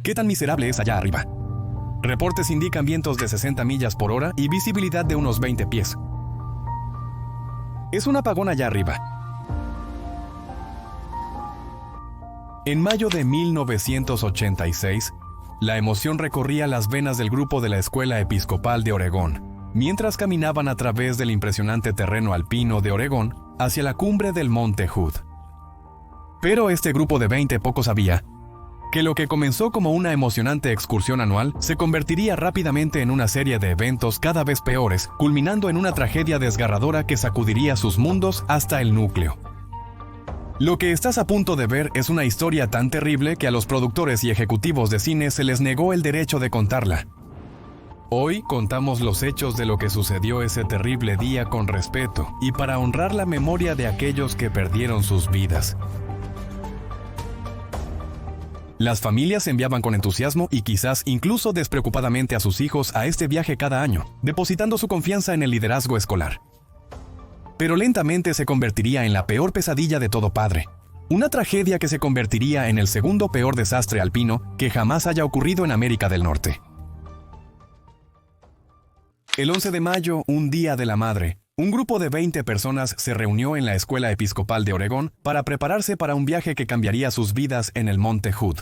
¿Qué tan miserable es allá arriba? Reportes indican vientos de 60 millas por hora y visibilidad de unos 20 pies. Es un apagón allá arriba. En mayo de 1986, la emoción recorría las venas del grupo de la Escuela Episcopal de Oregón, mientras caminaban a través del impresionante terreno alpino de Oregón hacia la cumbre del Monte Hood. Pero este grupo de 20 poco sabía que lo que comenzó como una emocionante excursión anual se convertiría rápidamente en una serie de eventos cada vez peores, culminando en una tragedia desgarradora que sacudiría sus mundos hasta el núcleo. Lo que estás a punto de ver es una historia tan terrible que a los productores y ejecutivos de cine se les negó el derecho de contarla. Hoy contamos los hechos de lo que sucedió ese terrible día con respeto y para honrar la memoria de aquellos que perdieron sus vidas. Las familias enviaban con entusiasmo y quizás incluso despreocupadamente a sus hijos a este viaje cada año, depositando su confianza en el liderazgo escolar. Pero lentamente se convertiría en la peor pesadilla de todo padre. Una tragedia que se convertiría en el segundo peor desastre alpino que jamás haya ocurrido en América del Norte. El 11 de mayo, un día de la madre, un grupo de 20 personas se reunió en la Escuela Episcopal de Oregón para prepararse para un viaje que cambiaría sus vidas en el Monte Hood.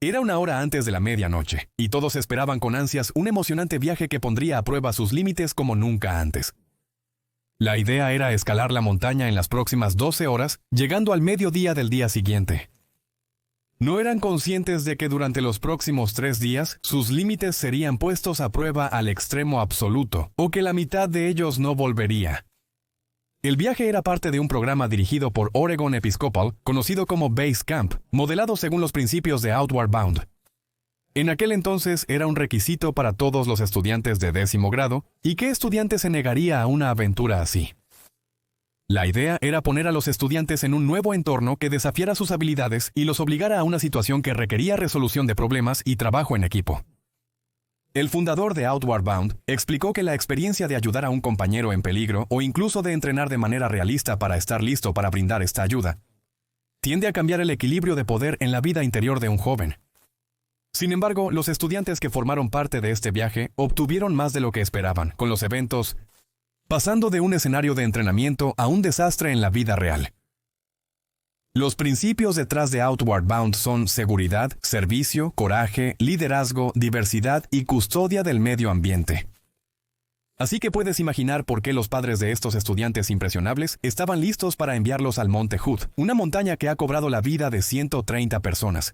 Era una hora antes de la medianoche, y todos esperaban con ansias un emocionante viaje que pondría a prueba sus límites como nunca antes. La idea era escalar la montaña en las próximas 12 horas, llegando al mediodía del día siguiente. No eran conscientes de que durante los próximos 3 días, sus límites serían puestos a prueba al extremo absoluto, o que la mitad de ellos no volvería. El viaje era parte de un programa dirigido por Oregon Episcopal, conocido como Base Camp, modelado según los principios de Outward Bound. En aquel entonces era un requisito para todos los estudiantes de 10º grado, ¿y qué estudiante se negaría a una aventura así? La idea era poner a los estudiantes en un nuevo entorno que desafiara sus habilidades y los obligara a una situación que requería resolución de problemas y trabajo en equipo. El fundador de Outward Bound explicó que la experiencia de ayudar a un compañero en peligro o incluso de entrenar de manera realista para estar listo para brindar esta ayuda, tiende a cambiar el equilibrio de poder en la vida interior de un joven. Sin embargo, los estudiantes que formaron parte de este viaje obtuvieron más de lo que esperaban, con los eventos pasando de un escenario de entrenamiento a un desastre en la vida real. Los principios detrás de Outward Bound son seguridad, servicio, coraje, liderazgo, diversidad y custodia del medio ambiente. Así que puedes imaginar por qué los padres de estos estudiantes impresionables estaban listos para enviarlos al Monte Hood, una montaña que ha cobrado la vida de 130 personas.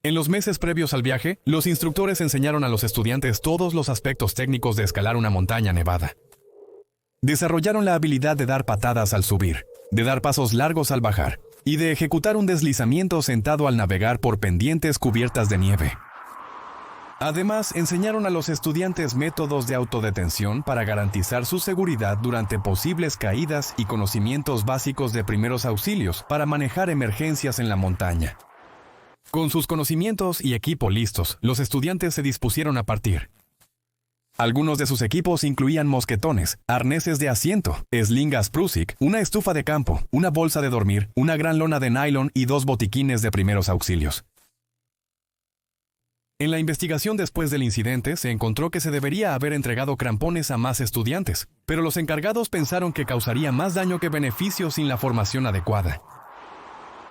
En los meses previos al viaje, los instructores enseñaron a los estudiantes todos los aspectos técnicos de escalar una montaña nevada. Desarrollaron la habilidad de dar patadas al subir, de dar pasos largos al bajar, y de ejecutar un deslizamiento sentado al navegar por pendientes cubiertas de nieve. Además, enseñaron a los estudiantes métodos de autodetención para garantizar su seguridad durante posibles caídas y conocimientos básicos de primeros auxilios para manejar emergencias en la montaña. Con sus conocimientos y equipo listos, los estudiantes se dispusieron a partir. Algunos de sus equipos incluían mosquetones, arneses de asiento, slingas Prusik, una estufa de campo, una bolsa de dormir, una gran lona de nylon y 2 botiquines de primeros auxilios. En la investigación después del incidente se encontró que se debería haber entregado crampones a más estudiantes, pero los encargados pensaron que causaría más daño que beneficio sin la formación adecuada.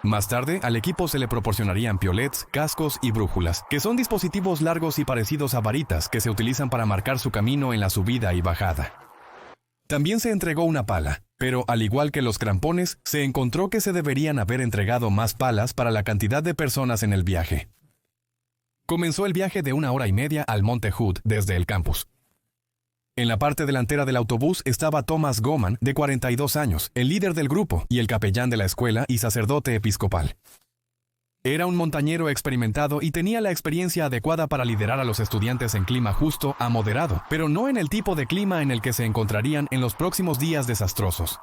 Más tarde, al equipo se le proporcionarían piolets, cascos y brújulas, que son dispositivos largos y parecidos a varitas que se utilizan para marcar su camino en la subida y bajada. También se entregó una pala, pero al igual que los crampones, se encontró que se deberían haber entregado más palas para la cantidad de personas en el viaje. Comenzó el viaje de 1 hora y media al Monte Hood desde el campus. En la parte delantera del autobús estaba Thomas Goman, de 42 años, el líder del grupo y el capellán de la escuela y sacerdote episcopal. Era un montañero experimentado y tenía la experiencia adecuada para liderar a los estudiantes en clima justo a moderado, pero no en el tipo de clima en el que se encontrarían en los próximos días desastrosos.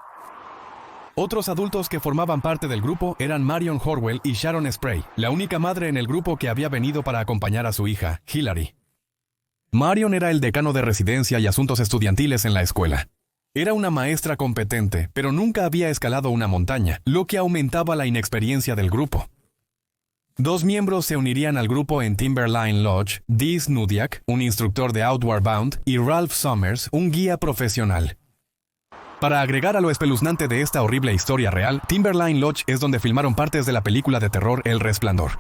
Otros adultos que formaban parte del grupo eran Marion Horwell y Sharon Spray, la única madre en el grupo que había venido para acompañar a su hija, Hillary. Marion era el decano de residencia y asuntos estudiantiles en la escuela. Era una maestra competente, pero nunca había escalado una montaña, lo que aumentaba la inexperiencia del grupo. Dos miembros se unirían al grupo en Timberline Lodge: Dee Snudiak, un instructor de Outward Bound, y Ralph Summers, un guía profesional. Para agregar a lo espeluznante de esta horrible historia real, Timberline Lodge es donde filmaron partes de la película de terror El Resplandor.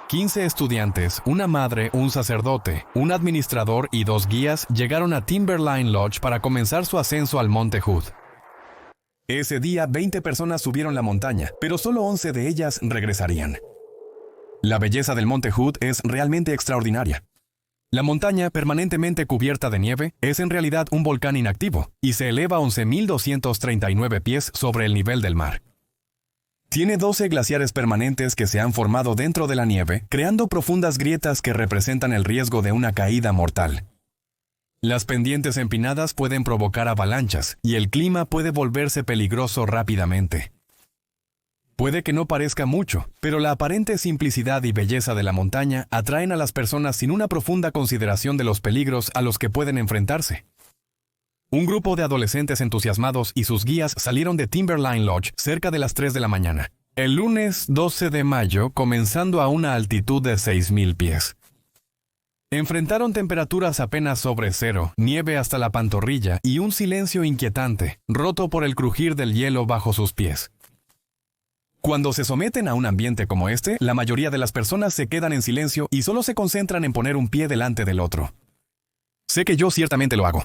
15 estudiantes, una madre, un sacerdote, un administrador y 2 guías llegaron a Timberline Lodge para comenzar su ascenso al Monte Hood. Ese día 20 personas subieron la montaña, pero solo 11 de ellas regresarían. La belleza del Monte Hood es realmente extraordinaria. La montaña, permanentemente cubierta de nieve, es en realidad un volcán inactivo y se eleva 11.239 pies sobre el nivel del mar. Tiene 12 glaciares permanentes que se han formado dentro de la nieve, creando profundas grietas que representan el riesgo de una caída mortal. Las pendientes empinadas pueden provocar avalanchas y el clima puede volverse peligroso rápidamente. Puede que no parezca mucho, pero la aparente simplicidad y belleza de la montaña atraen a las personas sin una profunda consideración de los peligros a los que pueden enfrentarse. Un grupo de adolescentes entusiasmados y sus guías salieron de Timberline Lodge cerca de las 3 de la mañana, el lunes 12 de mayo, comenzando a una altitud de 6.000 pies. Enfrentaron temperaturas apenas sobre cero, nieve hasta la pantorrilla y un silencio inquietante, roto por el crujir del hielo bajo sus pies. Cuando se someten a un ambiente como este, la mayoría de las personas se quedan en silencio y solo se concentran en poner un pie delante del otro. Sé que yo ciertamente lo hago.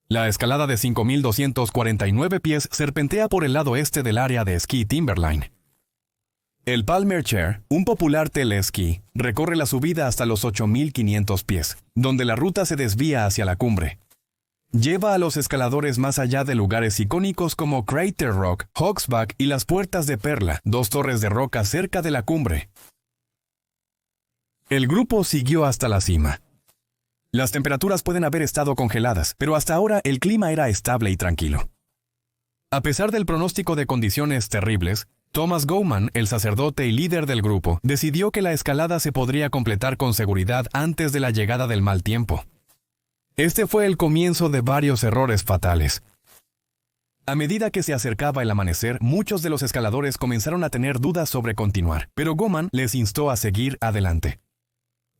La escalada de 5.249 pies serpentea por el lado este del área de esquí Timberline. El Palmer Chair, un popular teleesquí, recorre la subida hasta los 8.500 pies, donde la ruta se desvía hacia la cumbre. Lleva a los escaladores más allá de lugares icónicos como Crater Rock, Hawksback y las Puertas de Perla, 2 torres de roca cerca de la cumbre. El grupo siguió hasta la cima. Las temperaturas pueden haber estado congeladas, pero hasta ahora el clima era estable y tranquilo. A pesar del pronóstico de condiciones terribles, Thomas Gorman, el sacerdote y líder del grupo, decidió que la escalada se podría completar con seguridad antes de la llegada del mal tiempo. Este fue el comienzo de varios errores fatales. A medida que se acercaba el amanecer, muchos de los escaladores comenzaron a tener dudas sobre continuar, pero Gorman les instó a seguir adelante.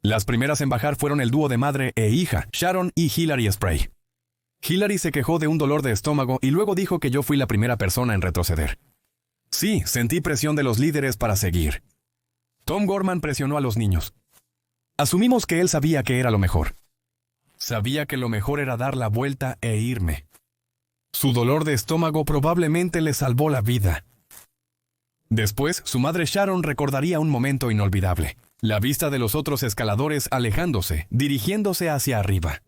Las primeras en bajar fueron el dúo de madre e hija, Sharon y Hilary Spray. Hilary se quejó de un dolor de estómago y luego dijo que yo fui la primera persona en retroceder. Sí, sentí presión de los líderes para seguir. Tom Gorman presionó a los niños. Asumimos que él sabía que era lo mejor. Sabía que lo mejor era dar la vuelta e irme. Su dolor de estómago probablemente le salvó la vida. Después, su madre Sharon recordaría un momento inolvidable: la vista de los otros escaladores alejándose, dirigiéndose hacia arriba.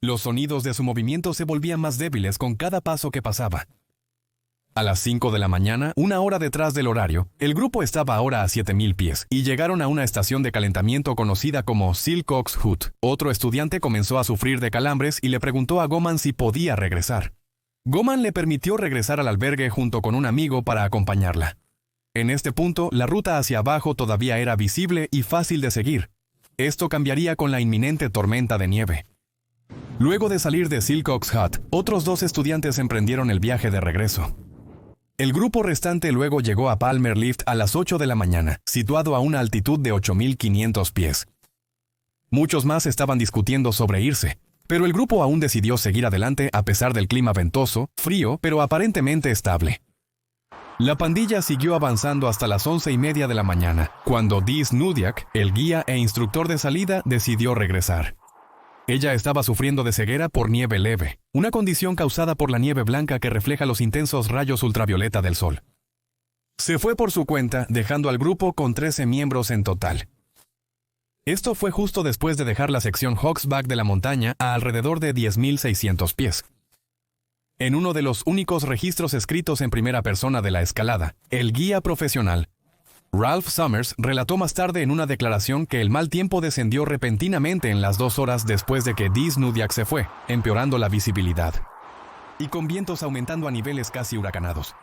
Los sonidos de su movimiento se volvían más débiles con cada paso que pasaba. A las 5 de la mañana, una hora detrás del horario, el grupo estaba ahora a 7.000 pies y llegaron a una estación de calentamiento conocida como Silcox Hood. Otro estudiante comenzó a sufrir de calambres y le preguntó a Gorman si podía regresar. Gorman le permitió regresar al albergue junto con un amigo para acompañarla. En este punto, la ruta hacia abajo todavía era visible y fácil de seguir. Esto cambiaría con la inminente tormenta de nieve. Luego de salir de Silcox Hut, otros 2 estudiantes emprendieron el viaje de regreso. El grupo restante luego llegó a Palmer Lift a las 8 de la mañana, situado a una altitud de 8.500 pies. Muchos más estaban discutiendo sobre irse, pero el grupo aún decidió seguir adelante a pesar del clima ventoso, frío, pero aparentemente estable. La pandilla siguió avanzando hasta las 11:30 de la mañana, cuando Dee Snudiak, el guía e instructor de salida, decidió regresar. Ella estaba sufriendo de ceguera por nieve leve, una condición causada por la nieve blanca que refleja los intensos rayos ultravioleta del sol. Se fue por su cuenta, dejando al grupo con 13 miembros en total. Esto fue justo después de dejar la sección Hawksback de la montaña a alrededor de 10.600 pies. En uno de los únicos registros escritos en primera persona de la escalada, el guía profesional, Ralph Summers, relató más tarde en una declaración que el mal tiempo descendió repentinamente en las 2 horas después de que Dee Snudiak se fue, empeorando la visibilidad, y con vientos aumentando a niveles casi huracanados.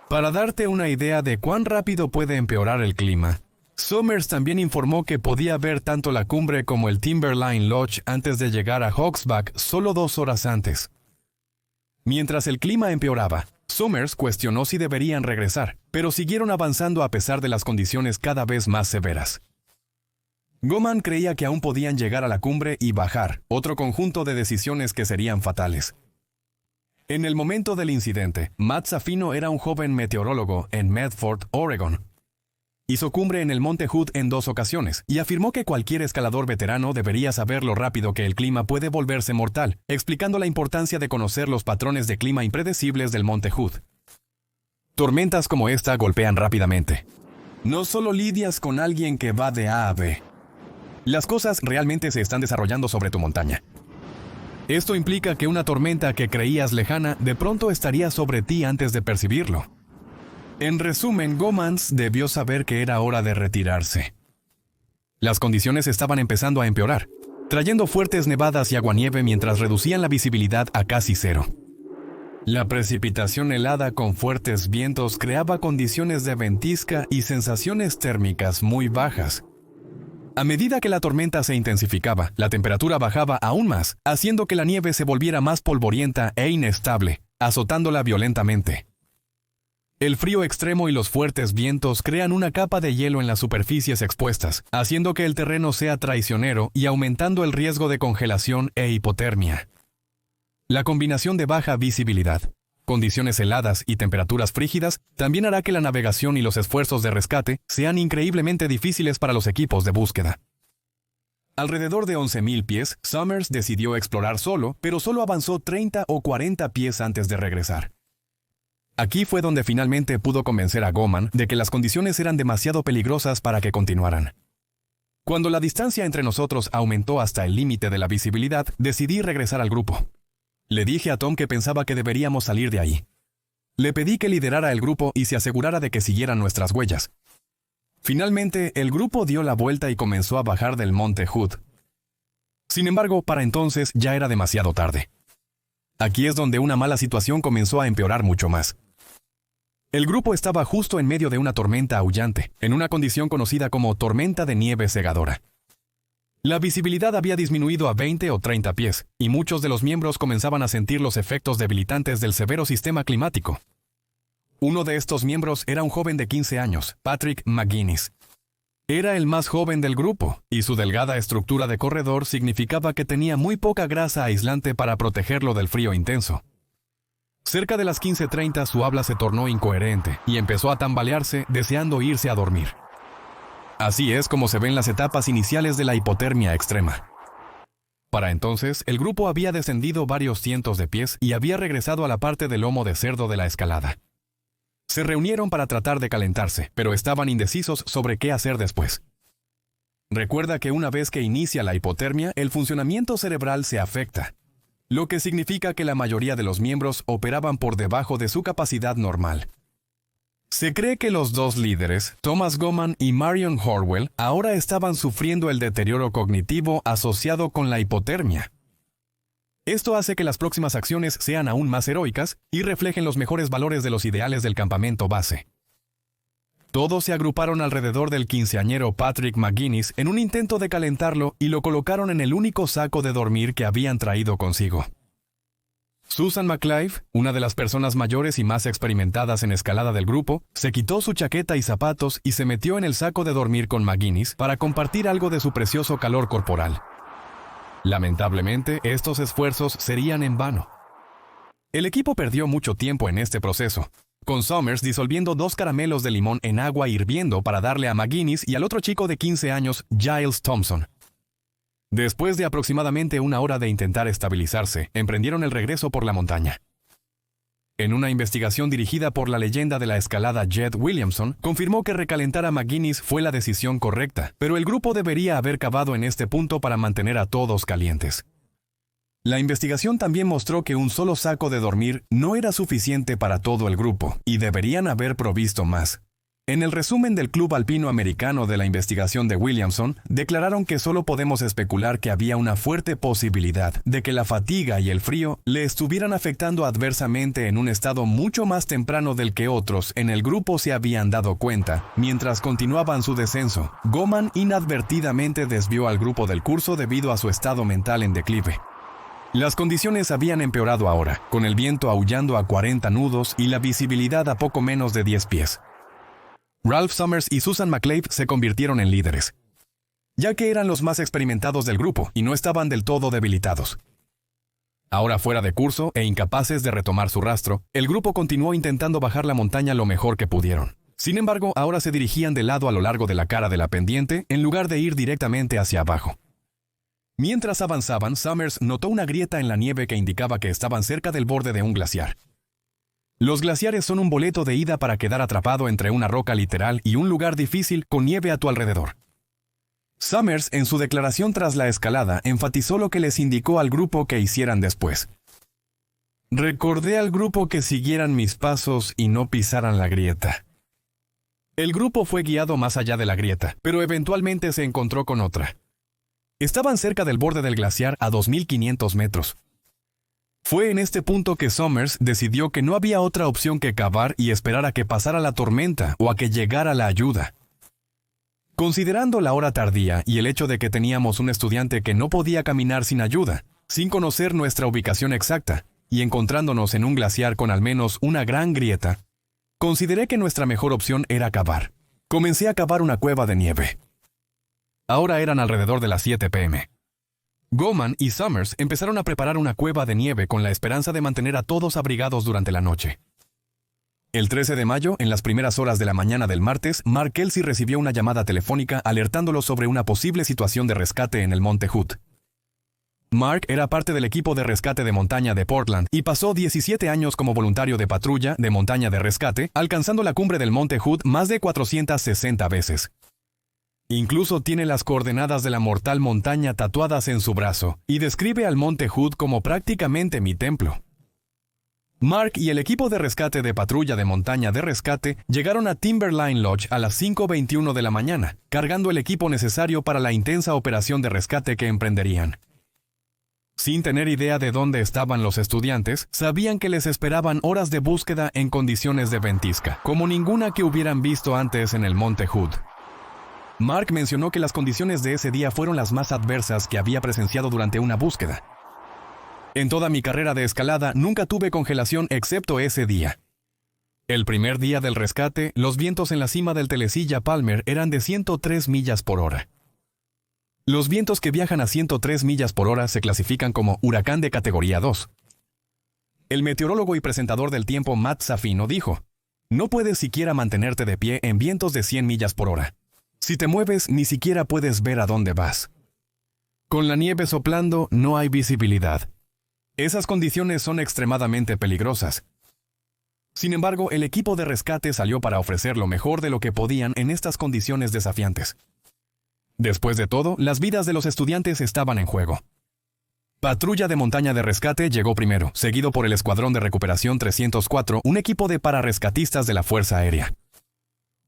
Para darte una idea de cuán rápido puede empeorar el clima, Summers también informó que podía ver tanto la cumbre como el Timberline Lodge antes de llegar a Hawksback solo 2 horas antes. Mientras el clima empeoraba, Summers cuestionó si deberían regresar, pero siguieron avanzando a pesar de las condiciones cada vez más severas. Goman creía que aún podían llegar a la cumbre y bajar, otro conjunto de decisiones que serían fatales. En el momento del incidente, Matt Safino era un joven meteorólogo en Medford, Oregon. Hizo cumbre en el Monte Hood en 2 ocasiones y afirmó que cualquier escalador veterano debería saber lo rápido que el clima puede volverse mortal, explicando la importancia de conocer los patrones de clima impredecibles del Monte Hood. Tormentas como esta golpean rápidamente. No solo lidias con alguien que va de A a B. Las cosas realmente se están desarrollando sobre tu montaña. Esto implica que una tormenta que creías lejana de pronto estaría sobre ti antes de percibirlo. En resumen, Gomans debió saber que era hora de retirarse. Las condiciones estaban empezando a empeorar, trayendo fuertes nevadas y aguanieve mientras reducían la visibilidad a casi cero. La precipitación helada con fuertes vientos creaba condiciones de ventisca y sensaciones térmicas muy bajas. A medida que la tormenta se intensificaba, la temperatura bajaba aún más, haciendo que la nieve se volviera más polvorienta e inestable, azotándola violentamente. El frío extremo y los fuertes vientos crean una capa de hielo en las superficies expuestas, haciendo que el terreno sea traicionero y aumentando el riesgo de congelación e hipotermia. La combinación de baja visibilidad, condiciones heladas y temperaturas frígidas también hará que la navegación y los esfuerzos de rescate sean increíblemente difíciles para los equipos de búsqueda. Alrededor de 11,000 pies, Summers decidió explorar solo, pero solo avanzó 30 o 40 pies antes de regresar. Aquí fue donde finalmente pudo convencer a Goman de que las condiciones eran demasiado peligrosas para que continuaran. Cuando la distancia entre nosotros aumentó hasta el límite de la visibilidad, decidí regresar al grupo. Le dije a Tom que pensaba que deberíamos salir de ahí. Le pedí que liderara el grupo y se asegurara de que siguieran nuestras huellas. Finalmente, el grupo dio la vuelta y comenzó a bajar del Monte Hood. Sin embargo, para entonces ya era demasiado tarde. Aquí es donde una mala situación comenzó a empeorar mucho más. El grupo estaba justo en medio de una tormenta aullante, en una condición conocida como tormenta de nieve cegadora. La visibilidad había disminuido a 20 o 30 pies, y muchos de los miembros comenzaban a sentir los efectos debilitantes del severo sistema climático. Uno de estos miembros era un joven de 15 años, Patrick McGuinness. Era el más joven del grupo, y su delgada estructura de corredor significaba que tenía muy poca grasa aislante para protegerlo del frío intenso. Cerca de las 15:30 su habla se tornó incoherente y empezó a tambalearse deseando irse a dormir. Así es como se ven las etapas iniciales de la hipotermia extrema. Para entonces, el grupo había descendido varios cientos de pies y había regresado a la parte del lomo de cerdo de la escalada. Se reunieron para tratar de calentarse, pero estaban indecisos sobre qué hacer después. Recuerda que una vez que inicia la hipotermia, el funcionamiento cerebral se afecta, lo que significa que la mayoría de los miembros operaban por debajo de su capacidad normal. Se cree que los dos líderes, Thomas Goman y Marion Horwell, ahora estaban sufriendo el deterioro cognitivo asociado con la hipotermia. Esto hace que las próximas acciones sean aún más heroicas y reflejen los mejores valores de los ideales del campamento base. Todos se agruparon alrededor del quinceañero Patrick McGuinness en un intento de calentarlo y lo colocaron en el único saco de dormir que habían traído consigo. Susan McClive, una de las personas mayores y más experimentadas en escalada del grupo, se quitó su chaqueta y zapatos y se metió en el saco de dormir con McGuinness para compartir algo de su precioso calor corporal. Lamentablemente, estos esfuerzos serían en vano. El equipo perdió mucho tiempo en este proceso, con Summers disolviendo 2 caramelos de limón en agua hirviendo para darle a McGuinness y al otro chico de 15 años, Giles Thompson. Después de aproximadamente 1 hora de intentar estabilizarse, emprendieron el regreso por la montaña. En una investigación dirigida por la leyenda de la escalada Jed Williamson, confirmó que recalentar a McGuinness fue la decisión correcta, pero el grupo debería haber cavado en este punto para mantener a todos calientes. La investigación también mostró que un solo saco de dormir no era suficiente para todo el grupo, y deberían haber provisto más. En el resumen del Club Alpino Americano de la investigación de Williamson, declararon que solo podemos especular que había una fuerte posibilidad de que la fatiga y el frío le estuvieran afectando adversamente en un estado mucho más temprano del que otros en el grupo se habían dado cuenta. Mientras continuaban su descenso, Goman inadvertidamente desvió al grupo del curso debido a su estado mental en declive. Las condiciones habían empeorado ahora, con el viento aullando a 40 nudos y la visibilidad a poco menos de 10 pies. Ralph Summers y Susan McClave se convirtieron en líderes, ya que eran los más experimentados del grupo y no estaban del todo debilitados. Ahora fuera de curso e incapaces de retomar su rastro, el grupo continuó intentando bajar la montaña lo mejor que pudieron. Sin embargo, ahora se dirigían de lado a lo largo de la cara de la pendiente en lugar de ir directamente hacia abajo. Mientras avanzaban, Summers notó una grieta en la nieve que indicaba que estaban cerca del borde de un glaciar. Los glaciares son un boleto de ida para quedar atrapado entre una roca literal y un lugar difícil con nieve a tu alrededor. Summers, en su declaración tras la escalada, enfatizó lo que les indicó al grupo que hicieran después. Recordé al grupo que siguieran mis pasos y no pisaran la grieta. El grupo fue guiado más allá de la grieta, pero eventualmente se encontró con otra. Estaban cerca del borde del glaciar a 2.500 metros. Fue en este punto que Summers decidió que no había otra opción que cavar y esperar a que pasara la tormenta o a que llegara la ayuda. Considerando la hora tardía y el hecho de que teníamos un estudiante que no podía caminar sin ayuda, sin conocer nuestra ubicación exacta, y encontrándonos en un glaciar con al menos una gran grieta, consideré que nuestra mejor opción era cavar. Comencé a cavar una cueva de nieve. Ahora eran alrededor de las 7 p.m. Goman y Summers empezaron a preparar una cueva de nieve con la esperanza de mantener a todos abrigados durante la noche. El 13 de mayo, en las primeras horas de la mañana del martes, Mark Kelsey recibió una llamada telefónica alertándolo sobre una posible situación de rescate en el Monte Hood. Mark era parte del equipo de rescate de montaña de Portland y pasó 17 años como voluntario de patrulla de montaña de rescate, alcanzando la cumbre del Monte Hood más de 460 veces. Incluso tiene las coordenadas de la mortal montaña tatuadas en su brazo y describe al Monte Hood como prácticamente mi templo. Mark y el equipo de rescate de patrulla de montaña de rescate llegaron a Timberline Lodge a las 5:21 de la mañana, cargando el equipo necesario para la intensa operación de rescate que emprenderían. Sin tener idea de dónde estaban los estudiantes, sabían que les esperaban horas de búsqueda en condiciones de ventisca, como ninguna que hubieran visto antes en el Monte Hood. Mark mencionó que las condiciones de ese día fueron las más adversas que había presenciado durante una búsqueda. En toda mi carrera de escalada nunca tuve congelación excepto ese día. El primer día del rescate, los vientos en la cima del Telesilla Palmer eran de 103 millas por hora. Los vientos que viajan a 103 millas por hora se clasifican como huracán de categoría 2. El meteorólogo y presentador del tiempo Matt Safino dijo, «No puedes siquiera mantenerte de pie en vientos de 100 millas por hora. Si te mueves, ni siquiera puedes ver a dónde vas. Con la nieve soplando, no hay visibilidad. Esas condiciones son extremadamente peligrosas». Sin embargo, el equipo de rescate salió para ofrecer lo mejor de lo que podían en estas condiciones desafiantes. Después de todo, las vidas de los estudiantes estaban en juego. Patrulla de montaña de rescate llegó primero, seguido por el Escuadrón de Recuperación 304, un equipo de pararescatistas de la Fuerza Aérea.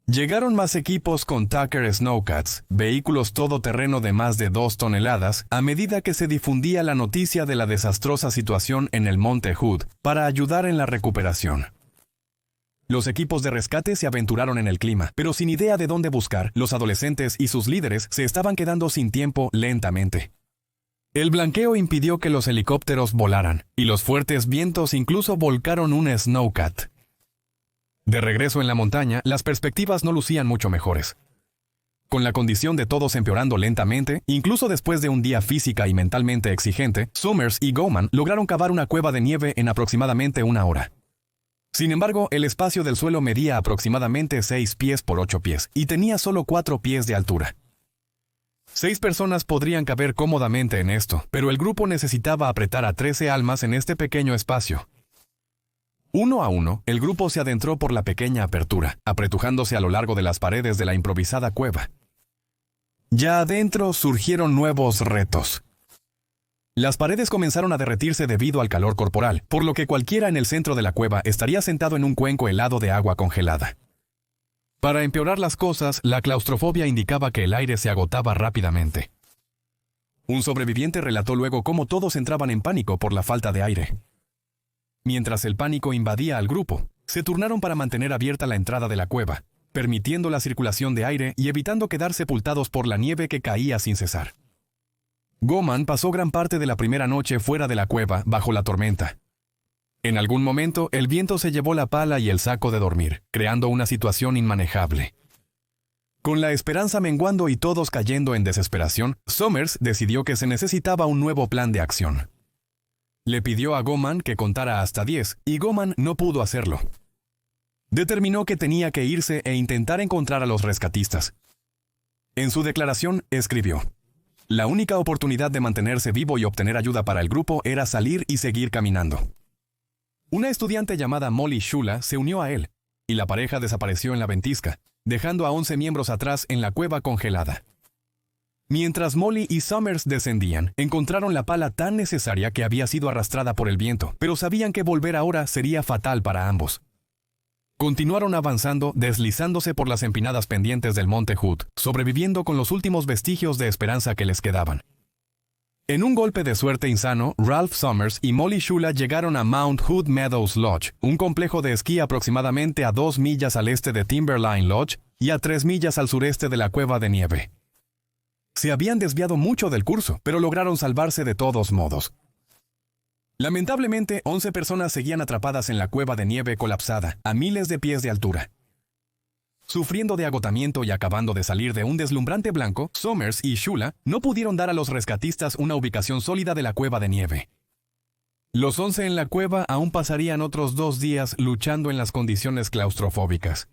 Llegaron más equipos con Tucker Snowcats, vehículos todoterreno de más de 2 toneladas, a medida que se difundía la noticia de la desastrosa situación en el Monte Hood, para ayudar en la recuperación. Los equipos de rescate se aventuraron en el clima, pero sin idea de dónde buscar, los adolescentes y sus líderes se estaban quedando sin tiempo lentamente. El blanqueo impidió que los helicópteros volaran, y los fuertes vientos incluso volcaron un Snowcat. De regreso en la montaña, las perspectivas no lucían mucho mejores. Con la condición de todos empeorando lentamente, incluso después de un día física y mentalmente exigente, Summers y Goman lograron cavar una cueva de nieve en aproximadamente 1 hora. Sin embargo, el espacio del suelo medía aproximadamente 6 pies por 8 pies, y tenía solo 4 pies de altura. 6 personas podrían caber cómodamente en esto, pero el grupo necesitaba apretar a 13 almas en este pequeño espacio. Uno a uno, el grupo se adentró por la pequeña apertura, apretujándose a lo largo de las paredes de la improvisada cueva. Ya adentro surgieron nuevos retos. Las paredes comenzaron a derretirse debido al calor corporal, por lo que cualquiera en el centro de la cueva estaría sentado en un cuenco helado de agua congelada. Para empeorar las cosas, la claustrofobia indicaba que el aire se agotaba rápidamente. Un sobreviviente relató luego cómo todos entraban en pánico por la falta de aire. Mientras el pánico invadía al grupo, se turnaron para mantener abierta la entrada de la cueva, permitiendo la circulación de aire y evitando quedar sepultados por la nieve que caía sin cesar. Goman pasó gran parte de la primera noche fuera de la cueva bajo la tormenta. En algún momento, el viento se llevó la pala y el saco de dormir, creando una situación inmanejable. Con la esperanza menguando y todos cayendo en desesperación, Summers decidió que se necesitaba un nuevo plan de acción. Le pidió a Goman que contara hasta 10, y Goman no pudo hacerlo. Determinó que tenía que irse e intentar encontrar a los rescatistas. En su declaración, escribió: "La única oportunidad de mantenerse vivo y obtener ayuda para el grupo era salir y seguir caminando". Una estudiante llamada Molly Shula se unió a él, y la pareja desapareció en la ventisca, dejando a 11 miembros atrás en la cueva congelada. Mientras Molly y Summers descendían, encontraron la pala tan necesaria que había sido arrastrada por el viento, pero sabían que volver ahora sería fatal para ambos. Continuaron avanzando, deslizándose por las empinadas pendientes del monte Hood, sobreviviendo con los últimos vestigios de esperanza que les quedaban. En un golpe de suerte insano, Ralph Summers y Molly Shula llegaron a Mount Hood Meadows Lodge, un complejo de esquí aproximadamente a 2 millas al este de Timberline Lodge y a 3 millas al sureste de la cueva de nieve. Se habían desviado mucho del curso, pero lograron salvarse de todos modos. Lamentablemente, 11 personas seguían atrapadas en la cueva de nieve colapsada, a miles de pies de altura. Sufriendo de agotamiento y acabando de salir de un deslumbrante blanco, Summers y Shula no pudieron dar a los rescatistas una ubicación sólida de la cueva de nieve. Los 11 en la cueva aún pasarían otros 2 días luchando en las condiciones claustrofóbicas.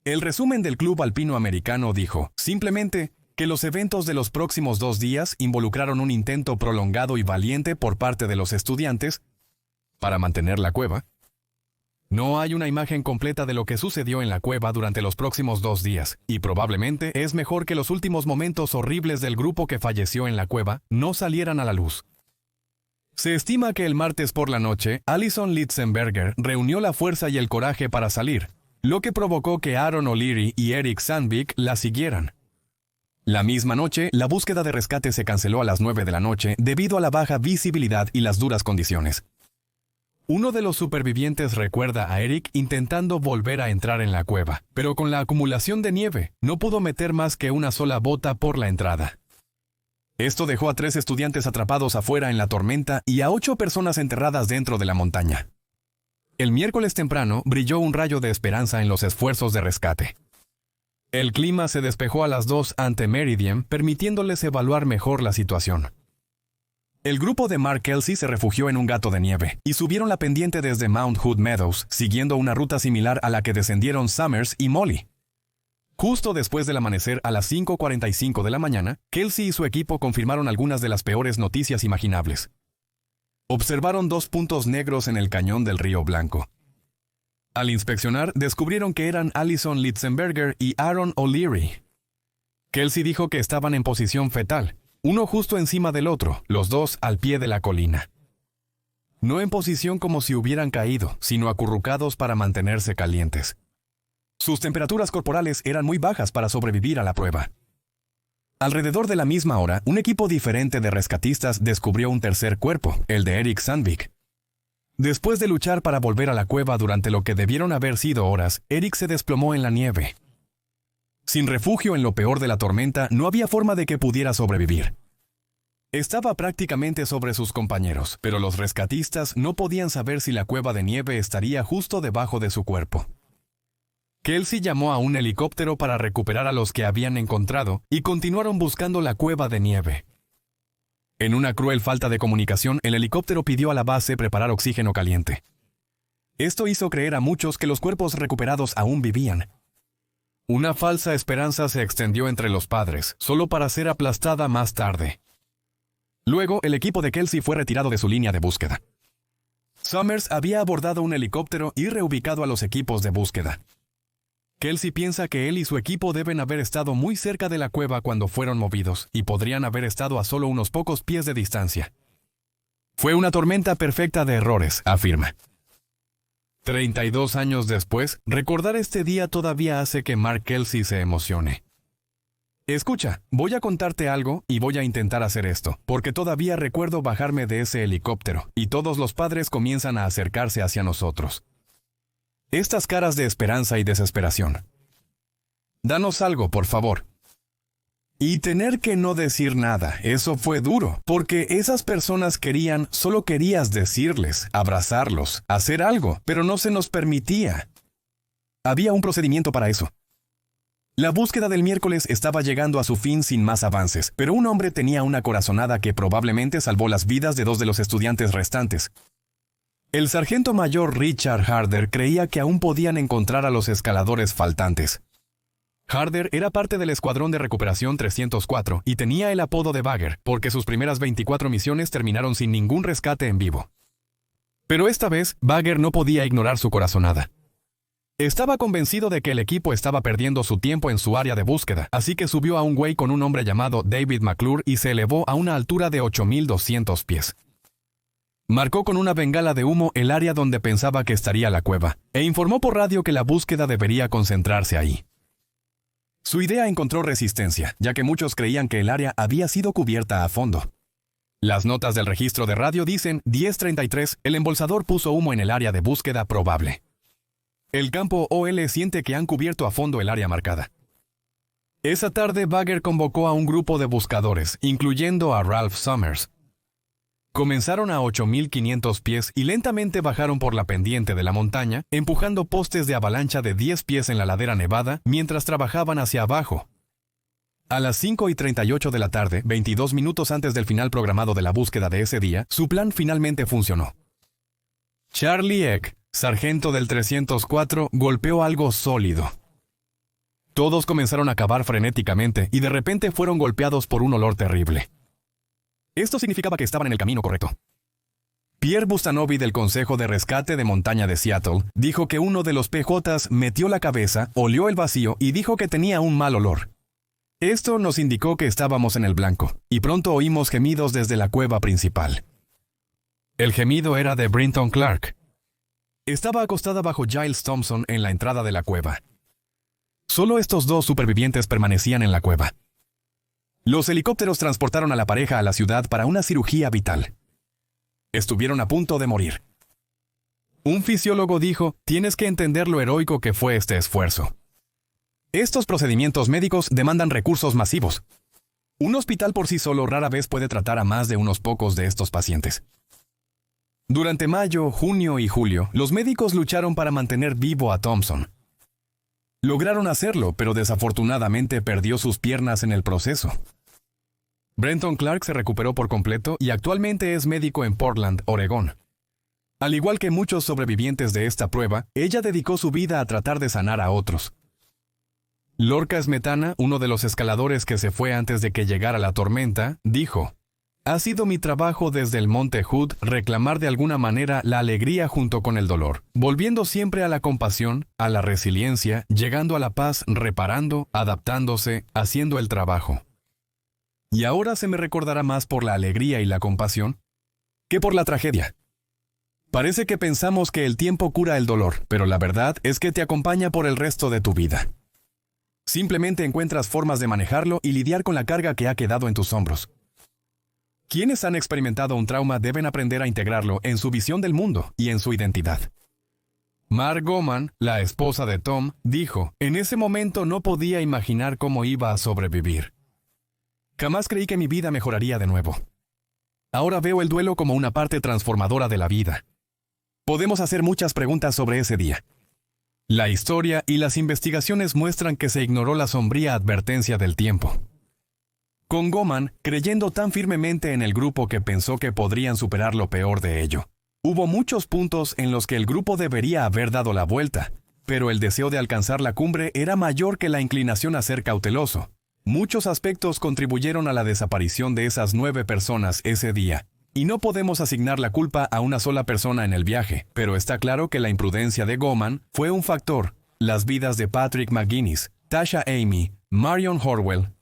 El resumen del Club Alpino Americano dijo, simplemente, que los eventos de los próximos 2 días involucraron un intento prolongado y valiente por parte de los estudiantes para mantener la cueva. No hay una imagen completa de lo que sucedió en la cueva durante los próximos 2 días, y probablemente es mejor que los últimos momentos horribles del grupo que falleció en la cueva no salieran a la luz. Se estima que el martes por la noche, Alison Litzenberger reunió la fuerza y el coraje para salir, lo que provocó que Aaron O'Leary y Eric Sandvik la siguieran. La misma noche, la búsqueda de rescate se canceló a las 9 de la noche debido a la baja visibilidad y las duras condiciones. Uno de los supervivientes recuerda a Eric intentando volver a entrar en la cueva, pero con la acumulación de nieve, no pudo meter más que una sola bota por la entrada. Esto dejó a 3 estudiantes atrapados afuera en la tormenta y a 8 personas enterradas dentro de la montaña. El miércoles temprano brilló un rayo de esperanza en los esfuerzos de rescate. El clima se despejó a las 2 ante Meridian, permitiéndoles evaluar mejor la situación. El grupo de Mark Kelsey se refugió en un gato de nieve y subieron la pendiente desde Mount Hood Meadows, siguiendo una ruta similar a la que descendieron Summers y Molly. Justo después del amanecer a las 5:45 de la mañana, Kelsey y su equipo confirmaron algunas de las peores noticias imaginables. Observaron 2 puntos negros en el cañón del río Blanco. Al inspeccionar, descubrieron que eran Alison Litzenberger y Aaron O'Leary. Kelsey dijo que estaban en posición fetal, uno justo encima del otro, los dos al pie de la colina. No en posición como si hubieran caído, sino acurrucados para mantenerse calientes. Sus temperaturas corporales eran muy bajas para sobrevivir a la prueba. Alrededor de la misma hora, un equipo diferente de rescatistas descubrió un tercer cuerpo, el de Eric Sandvik. Después de luchar para volver a la cueva durante lo que debieron haber sido horas, Eric se desplomó en la nieve. Sin refugio en lo peor de la tormenta, no había forma de que pudiera sobrevivir. Estaba prácticamente sobre sus compañeros, pero los rescatistas no podían saber si la cueva de nieve estaría justo debajo de su cuerpo. Kelsey llamó a un helicóptero para recuperar a los que habían encontrado y continuaron buscando la cueva de nieve. En una cruel falta de comunicación, el helicóptero pidió a la base preparar oxígeno caliente. Esto hizo creer a muchos que los cuerpos recuperados aún vivían. Una falsa esperanza se extendió entre los padres, solo para ser aplastada más tarde. Luego, el equipo de Kelsey fue retirado de su línea de búsqueda. Summers había abordado un helicóptero y reubicado a los equipos de búsqueda. Kelsey piensa que él y su equipo deben haber estado muy cerca de la cueva cuando fueron movidos, y podrían haber estado a solo unos pocos pies de distancia. Fue una tormenta perfecta de errores, afirma. 32 años después, recordar este día todavía hace que Mark Kelsey se emocione. Escucha, voy a contarte algo y voy a intentar hacer esto, porque todavía recuerdo bajarme de ese helicóptero, y todos los padres comienzan a acercarse hacia nosotros. Estas caras de esperanza y desesperación. Danos algo, por favor. Y tener que no decir nada, eso fue duro, porque esas personas solo querías decirles, abrazarlos, hacer algo, pero no se nos permitía. Había un procedimiento para eso. La búsqueda del miércoles estaba llegando a su fin sin más avances, pero un hombre tenía una corazonada que probablemente salvó las vidas de 2 de los estudiantes restantes. El sargento mayor Richard Harder creía que aún podían encontrar a los escaladores faltantes. Harder era parte del Escuadrón de Recuperación 304 y tenía el apodo de Bagger, porque sus primeras 24 misiones terminaron sin ningún rescate en vivo. Pero esta vez, Bagger no podía ignorar su corazonada. Estaba convencido de que el equipo estaba perdiendo su tiempo en su área de búsqueda, así que subió a un güey con un hombre llamado David McClure y se elevó a una altura de 8,200 pies. Marcó con una bengala de humo el área donde pensaba que estaría la cueva, e informó por radio que la búsqueda debería concentrarse ahí. Su idea encontró resistencia, ya que muchos creían que el área había sido cubierta a fondo. Las notas del registro de radio dicen 10:33, el embolsador puso humo en el área de búsqueda probable. El campo OL siente que han cubierto a fondo el área marcada. Esa tarde, Bagger convocó a un grupo de buscadores, incluyendo a Ralph Summers. Comenzaron a 8,500 pies y lentamente bajaron por la pendiente de la montaña, empujando postes de avalancha de 10 pies en la ladera nevada mientras trabajaban hacia abajo. A las 5:38 de la tarde, 22 minutos antes del final programado de la búsqueda de ese día, su plan finalmente funcionó. Charlie Eck, sargento del 304, golpeó algo sólido. Todos comenzaron a cavar frenéticamente y de repente fueron golpeados por un olor terrible. Esto significaba que estaban en el camino correcto. Pierre Bustanovi del Consejo de Rescate de Montaña de Seattle dijo que uno de los PJs metió la cabeza, olió el vacío y dijo que tenía un mal olor. Esto nos indicó que estábamos en el blanco, y pronto oímos gemidos desde la cueva principal. El gemido era de Brenton Clark. Estaba acostada bajo Giles Thompson en la entrada de la cueva. Solo estos 2 supervivientes permanecían en la cueva. Los helicópteros transportaron a la pareja a la ciudad para una cirugía vital. Estuvieron a punto de morir. Un fisiólogo dijo, tienes que entender lo heroico que fue este esfuerzo. Estos procedimientos médicos demandan recursos masivos. Un hospital por sí solo rara vez puede tratar a más de unos pocos de estos pacientes. Durante mayo, junio y julio, los médicos lucharon para mantener vivo a Thompson. Lograron hacerlo, pero desafortunadamente perdió sus piernas en el proceso. Brenton Clark se recuperó por completo y actualmente es médico en Portland, Oregón. Al igual que muchos sobrevivientes de esta prueba, ella dedicó su vida a tratar de sanar a otros. Lorca Smetana, uno de los escaladores que se fue antes de que llegara la tormenta, dijo: ha sido mi trabajo desde el Monte Hood reclamar de alguna manera la alegría junto con el dolor, volviendo siempre a la compasión, a la resiliencia, llegando a la paz, reparando, adaptándose, haciendo el trabajo. Y ahora se me recordará más por la alegría y la compasión que por la tragedia. Parece que pensamos que el tiempo cura el dolor, pero la verdad es que te acompaña por el resto de tu vida. Simplemente encuentras formas de manejarlo y lidiar con la carga que ha quedado en tus hombros. Quienes han experimentado un trauma deben aprender a integrarlo en su visión del mundo y en su identidad. Mark Goman, la esposa de Tom, dijo, en ese momento no podía imaginar cómo iba a sobrevivir. Jamás creí que mi vida mejoraría de nuevo. Ahora veo el duelo como una parte transformadora de la vida. Podemos hacer muchas preguntas sobre ese día. La historia y las investigaciones muestran que se ignoró la sombría advertencia del tiempo. Con Goman, creyendo tan firmemente en el grupo que pensó que podrían superar lo peor de ello. Hubo muchos puntos en los que el grupo debería haber dado la vuelta, pero el deseo de alcanzar la cumbre era mayor que la inclinación a ser cauteloso. Muchos aspectos contribuyeron a la desaparición de esas 9 personas ese día, y no podemos asignar la culpa a una sola persona en el viaje, pero está claro que la imprudencia de Goman fue un factor. Las vidas de Patrick McGuinness, Tasha Amy, Marion Horwell,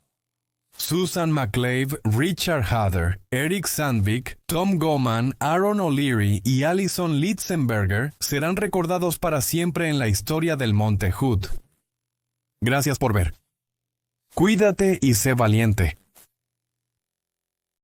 Susan McClave, Richard Hader, Eric Sandvik, Tom Goman, Aaron O'Leary y Allison Litzenberger serán recordados para siempre en la historia del Monte Hood. Gracias por ver. Cuídate y sé valiente.